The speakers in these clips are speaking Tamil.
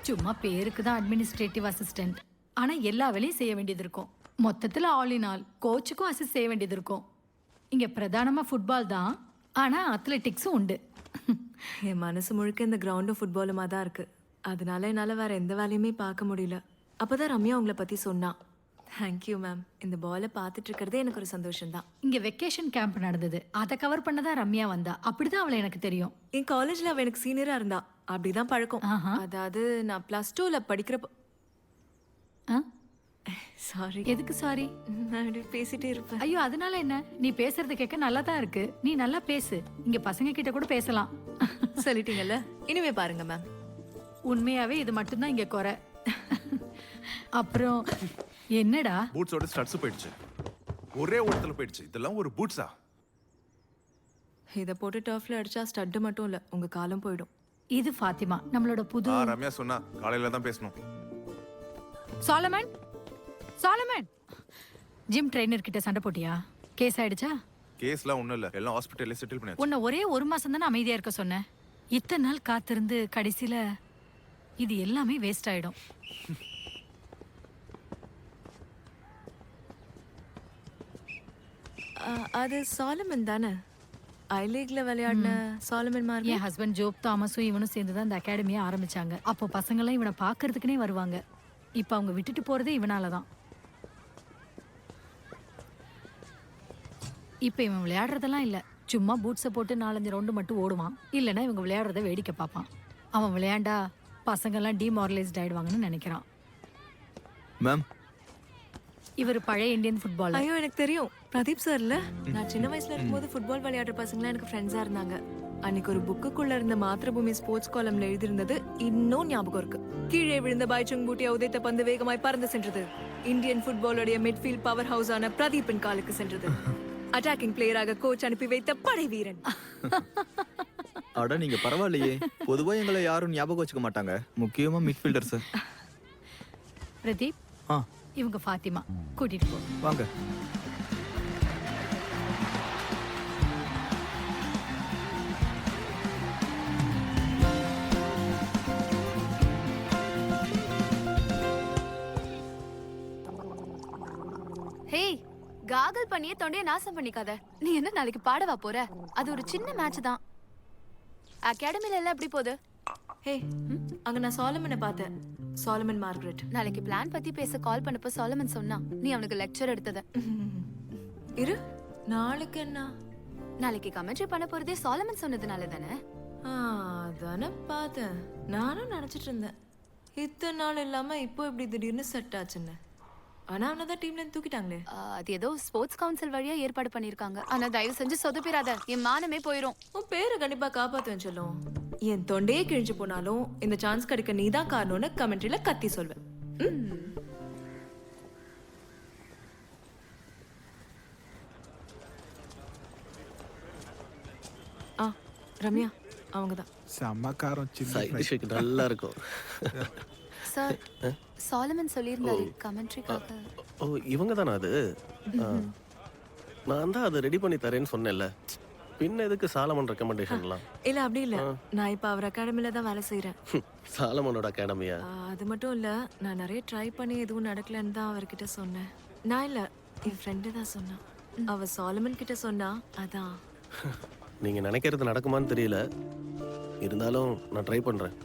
சும்மா பேருக்கு தான் அட்மினிஸ்ட்ரேட்டிவ் அசிஸ்டன்ட். ஆனா எல்லா வேலையும் செய்ய வேண்டியது இருக்கும். மொத்தத்துல ஆல் இன் ஆல் கோச்சுக்கும் அசிஸ்ட் செய்ய வேண்டியது இருக்கும். இங்க பிரதானமா ஃபுட்பால் தான், ஆனா அத்லெட்டிக்ஸும் உண்டு. என் மனசு முழுக்க இந்த கிரவுண்டும் ஃபுட்பாலுமா தான் இருக்கு. அதனால என்னால் வேற எந்த வேலையுமே பார்க்க முடியல. அப்பதான் ரம்யா உங்களை பத்தி சொன்னா. Thank you ma'am. இந்த பாலை பார்த்துட்டு இருக்கிறதே எனக்கு ஒரு சந்தோஷம் தான். இங்க வெக்கேஷன் கேம்ப் நடந்தது, அதை கவர் பண்ணதான் ரம்யா வந்தா. அப்படிதான் அவளை எனக்கு தெரியும். என் காலேஜ்ல அவ எனக்கு சீனியரா இருந்தா. அப்படிதான் பழக்கம். ஆஹா. அதாவது நான் +2ல படிக்கிறப்ப. ஆ? சாரி. எதுக்கு சாரி? நான் இப்படி பேசிட்டே இருப்பேன். ஐயோ அதனால என்ன, நீ பேசுறது கேட்க நல்லா தான் இருக்கு. நீ நல்லா பேசு, இங்க பசங்க கிட்ட கூட பேசலாம். சொல்லிட்டீங்கல்ல, இனிமே பாருங்க மேம். உண்மையாவே இது மட்டும்தான் இங்க குறை. அப்புறம் என்னடா பூட்ஸோட ஸ்டட்ஸ் போயிடுச்சு, ஒரே ஓட்டத்துல போயிடுச்சு. இதெல்லாம் ஒரு பூட்ஸா? இதை போட்டு டர்ஃப்ல அடிச்சா ஸ்டட்டு மட்டும் இல்ல, உங்க காலம் போயிடும். இது ஃபாத்திமா, நம்மளோட புது ரம்யா சொன்னா காலையில தான் பேசணும். சாலமன். சாலமன், ஜிம் ட்ரெய்னர் கிட்ட சண்டை போட்டியா? கேஸ் ஆயிடுச்சா? கேஸ்லாம் ஒண்ணும் இல்ல, எல்லாம் ஹாஸ்பிட்டல்ல செட்டில் பண்ணியாச்சு. உன்னை ஒரே 1 மாசம் தானே அமைதியா இருக்க சொன்னேன். இத்தனை நாள் காத்திருந்து கடைசியில இது எல்லாமே வேஸ்ட் ஆயிடும். அது சாலமன் தானே? ஐ லீக்ல விளையாடின சாலமன் மார்க். என் ஹஸ்பண்ட் ஜோப் தாமஸும் இவனும் சேர்ந்து தான் இந்த அகாடமியை ஆரம்பிச்சாங்க. அப்போ பசங்களாம் இவனை பாக்குறதுக்குனே வருவாங்க. இப்ப அவங்க விட்டுட்டு போறதே இவனாலதான். இப்ப இவன் விளையாடுறதெல்லாம் இல்ல, சும்மா பூட்ஸை போட்டு 4-5 ரவுண்டு மட்டும் ஓடுவான். இல்லைன்னா இவங்க விளையாடுறத வேடிக்கை பார்ப்பான். அவன் விளையாண்டா பசங்கெல்லாம் டிமாரலைஸ்ட் ஆயிடுவாங்கன்னு நினைக்கிறான். மேம், இவர் பழைய இந்தியன் ஃபுட்பாலர். ஐயோ எனக்கு தெரியும், பிரதீப் சார்ல. நான் சின்ன வயசுல இருக்கும்போது ஃபுட்பால் விளையாடுற பசங்களாம் எனக்கு ஃப்ரெண்ட்ஸா இருந்தாங்க. அன்னைக்கு ஒரு புக்குக்குள்ள இருந்த மாத்ருபூமி ஸ்போர்ட்ஸ் காலம்ல எழுதியிருந்தது இன்னும் ஞாபகம் இருக்கு. கீழே விழுந்த பாய்ச்சுங் பூட்டியா உதைத்த பந்து வேகமாய் பறந்து சென்றது. இந்தியன் ஃபுட்பாலுடைய மிட்ஃபீல்ட் பவர் ஹவுஸ் ஆன பிரதீப்பின் காலுக்கு சென்றது. அட்டாக்கிங் பிளேயராக கோச் அனுப்பி வைத்த படை வீரன். அட நீங்க பரவாயில்லையே. பொதுவா எங்களை யாரும் ஞாபகம் வச்சுக்க மாட்டாங்க, முக்கியமா மிட்ஃபீல்டர் சார். பிரதீப், ஆ இவங்க ஃபாத்திமா, கூட்டிட்டு போ. வாங்க. ஹேய், காகல் பண்ணியே தொண்டைய நாசம் பண்ணிக்காத. நீ என்ன நாளைக்கு பாடவா போற? அது ஒரு சின்ன மேட்ச் தான். அகாடமில எல்லாம் எப்படி போகுது? ஹே, அங்க நான் சாலமனை பார்த்தேன். சாலமன் மார்கரெட். நாளைக்கு பிளான் பத்தி பேச கால் பண்ணப்ப சாலமன் சொன்னா நீ அவனுக்கு லெக்சர் எடுத்தத. இரு, நாளைக்கு என்ன? நாளைக்கு கமெண்ட்ரி பண்ண போறதே சாலமன் சொன்னதுனால தானே? அதானே பார்த்தேன். நானும் நினைச்சிட்டு இருந்தேன் இத்தனை நாள் இல்லாம இப்போ இப்படி திடீர்னு செட் ஆச்சுன்னு. ஆனா அவனதான் டீம்ல இருந்து தூக்கிட்டாங்களே. அது ஏதோ ஸ்போர்ட்ஸ் கவுன்சில் வழியா ஏற்பாடு பண்ணிருக்காங்க. ஆனா தயவு செஞ்சு சொதப்பிராத, என் மானமே போயிரும். உன் பேரை கண்டிப்பா காப்பாத்துவேன் சொல்லும். என் தொண்டையே கிழிஞ்சு போனாலும் இந்த சான்ஸ் கிடைக்க நீதான் காரணம்னு கமெண்ட்ரியில கத்தி சொல்வேன். ரம்யா அவங்கதான். சமக்காரம் சைட் டிஷ்க்கு நல்லா இருக்கும். சார், சாலமன் சொல்லியிருந்தாரு கமெண்ட்ரிக்காக. ஓ இவங்க தானே அது? நான் தான் அதை ரெடி பண்ணி தரேன்னு சொன்னேன்ல, பின்ன எதுக்கு சாலமன் ரெக்கமெண்டேஷன்லாம்? இல்ல அப்படி இல்ல, நான் இப்ப அவர் அகாடமில தான் வேலை செய்யறேன். சாலமனோட அகாடமியா? அது மட்டும் இல்ல, நான் நிறைய ட்ரை பண்ணி எதுவும் நடக்கலன்னு தான் அவர்கிட்ட சொன்னேன். நான் இல்ல, என் ஃப்ரெண்டு தான் சொன்னா. அவ சாலமன் கிட்ட சொன்னா. அதான். நீங்க நினைக்கிறது நடக்குமான்னு தெரியல, இருந்தாலும் நான் ட்ரை பண்றேன்.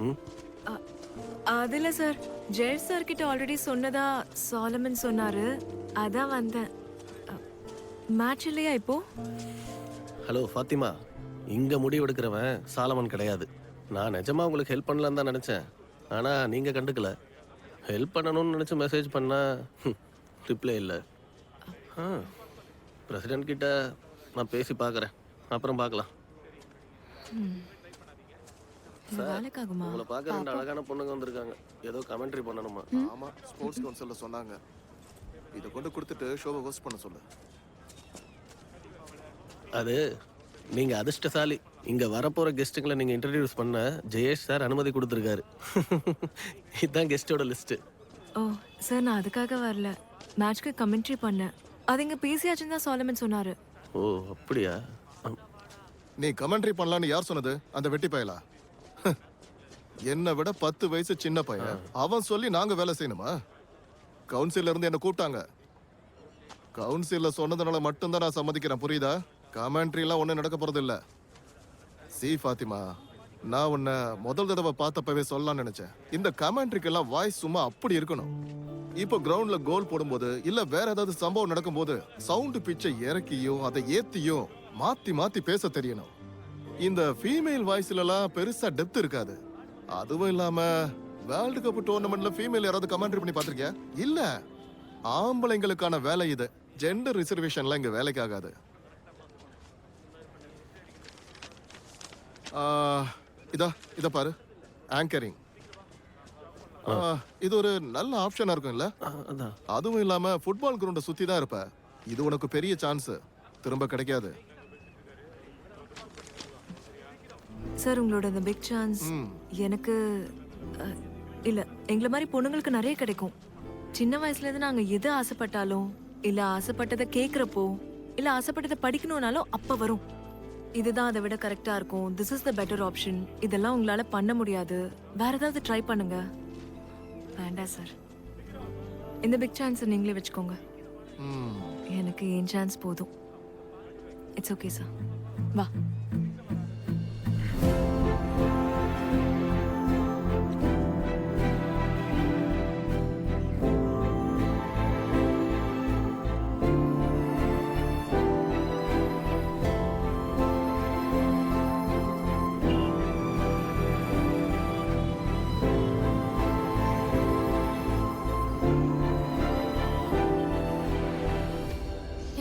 அது இல்ல சார், ஜெயர் சார் கிட்ட ஆல்ரெடி சொன்னதா சாலமன் சொன்னாரு. அதான் வந்தேன். மேட்ச் இல்லையா இப்போ? ஹலோ ஃபாத்திமா, இங்க முடிவெடுக்கிறவன் சாலமன் கிடையாது. நான் நிஜமா உங்களுக்கு ஹெல்ப் பண்ணலான்னு தான் நினைச்சேன், ஆனா நீங்க கண்டுக்கல. ஹெல்ப் பண்ணணும்னு நினைச்சு மெசேஜ் பண்ணா ரிப்ளை இல்லை. பிரசிடென்ட் கிட்ட நான் பேசி பார்க்குறேன், அப்புறம் பார்க்கலாம். வேலைக்காகுமா? உங்களை பார்க்க 2 அழகான பொண்ணுங்க வந்திருக்காங்க, ஏதோ கமெண்ட்ரி பண்ணணுமா? ஆமா, ஸ்போர்ட்ஸ் கவுன்சில்ல சொன்னாங்க. இதை கொண்டு கொடுத்துட்டு ஷோவை ஹோஸ்ட் பண்ண சொல்லு. அது நீங்க அதிர்ஷ்டசாலி. இங்க வரப்போற கெஸ்ட்டுங்களை நீங்க இன்ட்ரடியூஸ் பண்ண ஜெயேஷ் சார் அனுமதி கொடுத்துருக்காரு. இதுதான் கெஸ்டோட லிஸ்ட். ஓ சார், நான் அதுக்காக வரல, மேட்ச்க்கு கமெண்ட்ரி பண்ணேன். அது இங்க பேசியாச்சுன்னு தான் சாலமன் சொன்னாரு. ஓ அப்படியா? நீ கமெண்ட்ரி பண்ணலான்னு யார் சொன்னது? அந்த வெட்டி பயலா? என்னை விட 10 வயசு சின்ன பையன் அவன் சொல்லி நாங்க வேலை செய்யணுமா? கவுன்சில்ல இருந்து என்ன கூப்பிட்டாங்க. கவுன்சில்ல சொன்னதுனால மட்டும்தான் நான் சம்மதிக்கிறேன், புரியுதா? கமெண்ட்ரி எல்லாம் ஒண்ணும் நடக்க போறது இல்ல. சி ஃபாத்திமா, நான் உன்னை முதல் தடவை பார்த்தப்பவே சொல்லலாம்னு நினைச்சேன். இந்த கமெண்ட்ரிக்கு எல்லாம் வாய்ஸ் சும்மா அப்படி இருக்கணும். இப்போ கிரவுண்ட்ல கோல் போடும்போது இல்ல வேற ஏதாவது சம்பவம் நடக்கும்போது சவுண்ட் பிச்சை இறக்கியோ அதை ஏத்தியோ மாத்தி மாத்தி பேச தெரியணும். இந்த ஃபீமேல் வாய்ஸ்ல எல்லாம் பெருசா டெப்த் இருக்காது. அதுவும் இல்லாம வேர்ல்டு கப் டோர்னமெண்ட்ல ஃபீமேல் யாராவது கமெண்ட்ரி பண்ணி பாத்திருக்கியா? இல்ல. ஆம்பளைங்களுக்கான வேலை இது. ஜெண்டர் ரிசர்வேஷன்லாம் இங்க வேலைக்கு ஆகாது. இத பாரு, ஆங்கரிங். இது ஒரு நல்ல ஆப்ஷனா இருக்கும் இல்ல? அதான். அதுவும் இல்லாம ஃபுட்பால் கிரவுண்ட சுத்தி தான் இருப்ப. இது உனக்கு பெரிய சான்ஸ், திரும்ப கிடைக்காது. சார் உங்களோட இந்த பிக் சான்ஸ் எனக்கு இல்ல எங்களை மாதிரி பொண்ணுங்களுக்கு நிறைய கிடைக்கும். சின்ன வயசுல இருந்து நாங்க எது ஆசைப்பட்டாலும் இல்ல ஆசைப்பட்டதை கேக்குறப்போ இல்ல ஆசைப்பட்டதை படிக்கணும்னாலும் அப்ப வரும். இதுதான் அதை விட கரெக்டா இருக்கும், this is the better option, இதெல்லாம் உங்களால பண்ண முடியாது, வேற ஏதாவது ட்ரை பண்ணுங்க. வேண்டாம் சார், இந்த பிக் சான்ஸ் நீங்களே வச்சுக்கோங்க. எனக்கு என் சான்ஸ் போதும். இட்ஸ் ஓகே சார், வா.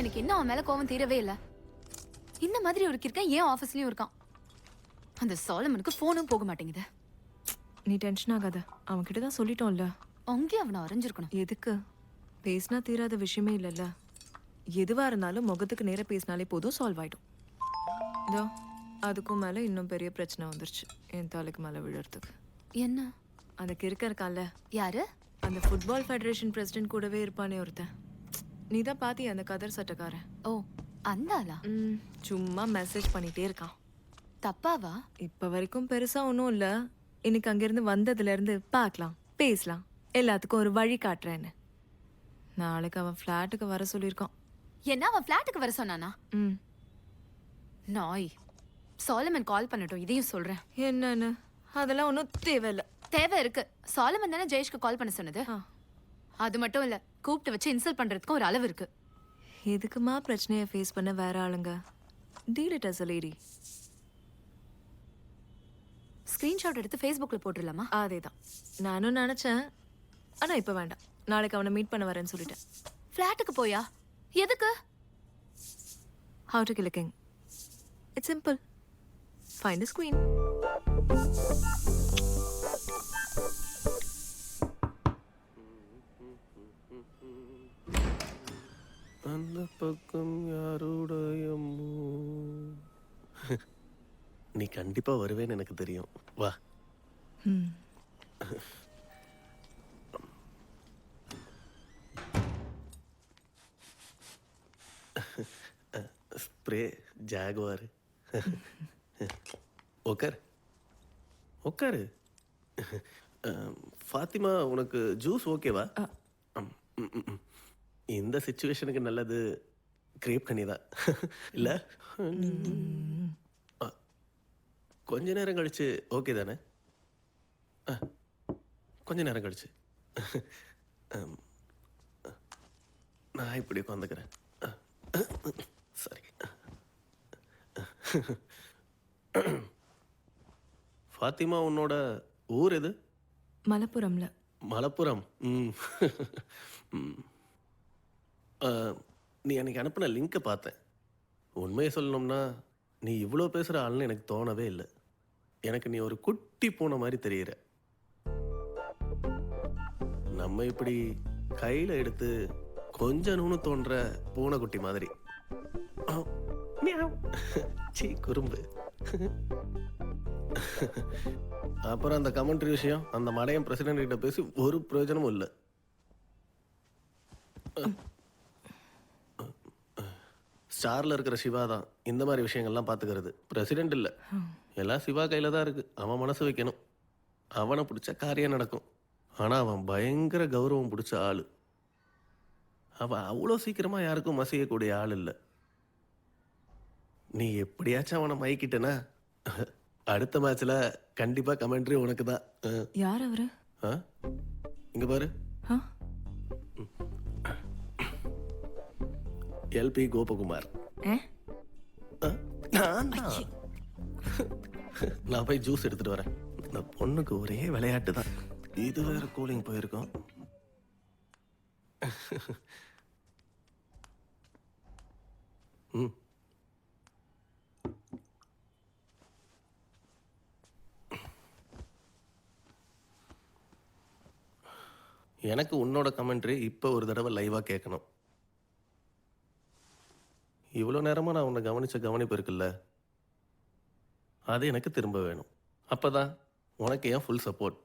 எனக்கு என்ன அவன் மேல கோவம் தீரவே இல்ல. இந்த மாதிரி ஒரு கிறுக்கன் ஏன் ஆபீஸ்லயும் இருக்கான்? அந்த சாலமனுக்கு போனும் போக மாட்டேங்குது. நீ டென்ஷன் ஆகாத, அவன்கிட்ட தான் சொல்லிட்டோம்ல. அங்கேயும் அவனை அரைஞ்சிருக்கணும். எதுக்கு? பேசினா தீராத விஷயமே இல்லைல்ல. எதுவா இருந்தாலும் முகத்துக்கு நேரா பேசினாலே போதும், சால்வ் ஆயிடும். இதோ அதுக்கும் மேல இன்னும் பெரிய பிரச்சனை வந்துருச்சு என் தலைக்கு மேல விழுறதுக்கு. என்ன? அந்த கிறுக்க இருக்கான்ல, யாரு? அந்த ஃபுட்பால் ஃபெடரேஷன் பிரசிடென்ட் கூடவே இருப்பானே ஒருத்தன். நீ தான் பாத்தியா அந்த கதர் சட்டக்காரன்? ஓ, அந்த ஆளா? சும்மா மெசேஜ் பண்ணிட்டே இருக்கான். தப்பாவா? இப்ப வரைக்கும் பெருசா ஒன்றும் இல்ல. இன்னைக்கு அங்கிருந்து வந்ததுல இருந்து பார்க்கலாம், பேசலாம், எல்லாத்துக்கும் ஒரு வழி காட்டுறேன்னு. நாளைக்கு அவன் ஃப்ளாட்டுக்கு வர சொல்லியிருக்கான். என்ன அவன் ஃபிளாட்டுக்கு வர சொன்னானா? ம் நாய். சாலமன் கால் பண்ணட்டும், இதையும் சொல்றேன். என்னன்னு? அதெல்லாம் ஒன்றும் தேவையில்ல. தேவை இருக்கு. சாலமன் தானே ஜெயஷ்க்கு கால் பண்ண சொன்னது. அது மட்டும் இல்ல, கூப்பிட்டு வச்சு இன்சல்ட் பண்றதுக்கும் ஒரு அளவு இருக்கு. எதுக்குமா பிரச்சனையை ஃபேஸ் பண்ண வேற ஆளுங்க? Deal it as a lady. Screenshot எடுத்து ஃபேஸ்புக்ல போட்டுடலாமா? அதேதான் நானும் நினைச்சேன். ஆனா இப்ப வேண்டாம், நாளைக்கு அவனை மீட் பண்ண வரேன்னு சொல்லிட்டேன். ஃபிளாட்டுக்கு போயா? எதுக்கு? How to kill a king. It's simple. Find his queen. அந்த பக்கம் யாருடைய நீ கண்டிப்பா வருவேன்னு எனக்கு தெரியும், வா. Spray Jaguar. உக்கார் உக்காரு. ஃபாத்திமா, உனக்கு ஜூஸ் ஓகேவா? இந்த சிச்சுவேஷனுக்கு நல்லது கிரேப் கனி தான் இல்ல? கொஞ்ச நேரம் கழிச்சு ஓகே தானே? கொஞ்ச நேரம் கழிச்சு நான் இப்படி உட்காந்துக்கிறேன். சாரி. ஃபாத்திமா, உன்னோட ஊர் எது? மலப்புரம்ல. மலப்புரம். நீ அன்னைக்கு அனுப்பின லிங்கை பார்த்தேன். உண்மையை சொல்லணும்னா நீ இவ்வளோ பேசுகிற ஆள்னு எனக்கு தோணவே இல்லை. எனக்கு நீ ஒரு குட்டி பூனை மாதிரி தெரிகிற. நம்ம இப்படி கையில் எடுத்து கொஞ்சம்னு தோன்ற பூனைக்குட்டி மாதிரி. சீ குறும்பு. அப்புறம் அந்த கமெண்ட்ரி விஷயம், அந்த மடையன் பிரசிடென்ட் கிட்ட பேசி ஒரு பிரயோஜனமும் இல்லை. ஸ்டார்ல இருக்கிற சிவா தான் இந்த மாதிரி விஷயங்கள்லாம் பார்த்துக்கிறது, பிரசிடென்ட் இல்லை. எல்லாம் சிவா கையில தான் இருக்கு, அவன் மனசு வைக்கணும். அவனை பிடிச்ச காரியம் நடக்கும். ஆனால் அவன் பயங்கர கௌரவம் பிடிச்ச ஆள். அவன் அவ்வளோ சீக்கிரமாக யாருக்கும் மசியக்கூடிய ஆள் இல்லை. நீ எப்படியாச்சும் அவனை மயக்கிட்டனா அடுத்த மேட்ச்ல கண்டிப்பா கமெண்ட்ரி உனக்கு தான். யார் அவரு? இங்க பாரு, ஆ? எல்பி கோபகுமார். ஏ? நான் தான். நான் போய் ஜூஸ் எடுத்துட்டு வரேன். இந்த பொண்ணுக்கு ஒரே விளையாட்டு தான். இது வேற கூலிங் போயிருக்கோம். ம். எனக்கு உன்னோட கமெண்ட்ரி இப்போ ஒரு தடவை லைவாக கேட்கணும். இவ்வளோ நேரமாக நான் உன்னை கவனிச்ச கவனிப்பு இருக்குல்ல, அது எனக்கு திரும்ப வேணும். அப்பதான் உனக்கு ஏன் ஃபுல் சப்போர்ட்.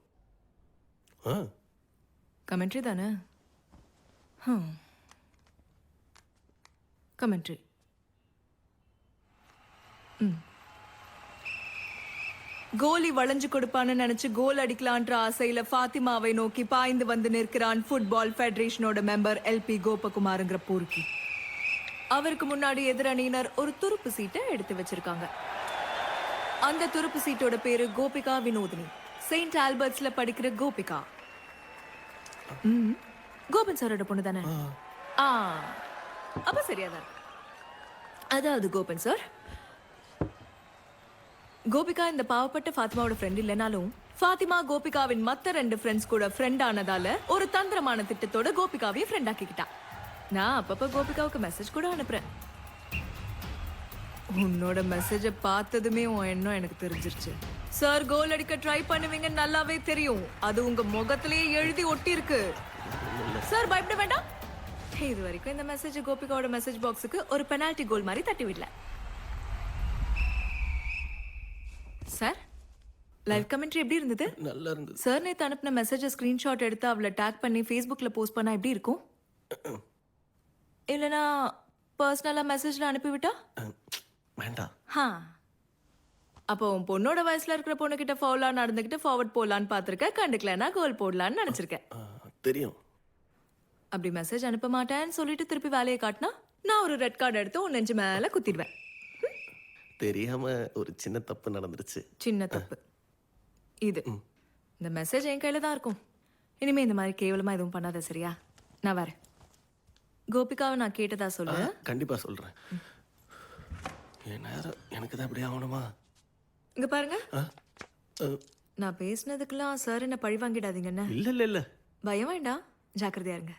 கமெண்ட்ரி தானே? கமெண்ட்ரி. கோலி வளைஞ்சு கொடுப்பான்னு நினைச்சு கோல் அடிக்கலான்ற ஆசையில ஃபாத்திமாவை நோக்கி பாய்ந்து வந்து நிற்கிறான் ஃபுட்பால் ஃபெடரேஷனோட மெம்பர் எல்பி கோபகுமாருங்கிற பொறுக்கி. அவருக்கு முன்னாடி எதிரணியினர் ஒரு துருப்பு சீட்டை எடுத்து வச்சிருக்காங்க. அந்த துருப்பு சீட்டோட பேரு கோபிகா வினோதினி. செயின்ட் ஆல்பர்ட்ஸ்ல படிக்கிற கோபிகா. கோபன் சாரோட பொண்ணு தானே? அப்ப சரியாதான். அதாவது கோபன் சார், கோபிகா இந்த பாவப்பட்ட ஃபாத்திமாவோட ஃப்ரெண்ட் இல்லைனாலும் ஃபாத்திமா கோபிகாவின் மத்த 2 ஃப்ரெண்ட்ஸ் கூட ஃப்ரெண்ட் ஆனதால ஒரு தந்திரமான திட்டத்தோட கோபிகாவையும் ஃப்ரெண்ட் ஆக்கிக்கிட்டா. நான் அப்பப்ப கோபிகாவுக்கு மெசேஜ் கூட அனுப்புறேன். உன்னோட மெசேஜை பார்த்ததுமே உன் எண்ணம் எனக்கு தெரிஞ்சிருச்சு. சார் கோல் அடிக்க ட்ரை பண்ணுவீங்க நல்லாவே தெரியும். அது உங்க முகத்திலேயே எழுதி ஒட்டி இருக்கு. சார் பயப்பட வேண்டாம். இது வரைக்கும் இந்த மெசேஜ் கோபிகாவோட மெசேஜ் பாக்ஸுக்கு ஒரு பெனால்டி கோல் மாதிரி தட்டி விடல. சார் லைவ் கமெண்ட்ரி எப்படி இருந்தது? நல்லா இருந்தது. சார் நேத்து அனுப்பின மெசேஜை ஸ்கிரீன்ஷாட் எடுத்து அவளை டேக் பண்ணி ஃபேஸ்புக்ல போஸ்ட் பண்ணா எப்படி இருக்கும்? இல்லனா பர்சனலா மெசேஜ்ல அனுப்பிவிட்டா? வேண்டாம். அப்போ உன் பொண்ணோட வயசுல இருக்கிற பொண்ணு கிட்ட ஃபவுலா நடந்துகிட்டு ஃபார்வர்ட் போடலான்னு பாத்திருக்க, கண்டுக்கலனா கோல் போடலான்னு நினைச்சிருக்கேன். தெரியும். அப்படி மெசேஜ் அனுப்ப மாட்டேன்னு சொல்லிட்டு திருப்பி வேலையை காட்டினா நான் ஒரு ரெட் கார்டு எடுத்து உன் நெஞ்சு மேல குத்திடுவேன். தெரியாம ஒரு சின்ன தப்பு நடந்துருச்சு. சின்ன தப்பு இது. இந்த மெசேஜ் என் கையில தான் இருக்கும். இனிமே இந்த மாதிரி கேவலமா எதுவும் பண்ணாத, சரியா? நான் வரேன். கோபிகாவை நான் கேட்டதா சொல்லு. கண்டிப்பா சொல்றேன். என் நேரம் எனக்கு தான் இப்படி ஆகணுமா? இங்க பாருங்க, நான் பேசினதுக்கெல்லாம் சார் என்ன பழி வாங்கிடாதீங்கன்னு. இல்ல இல்ல இல்ல பயம் வேண்டாம், ஜாக்கிரதையா இருங்க.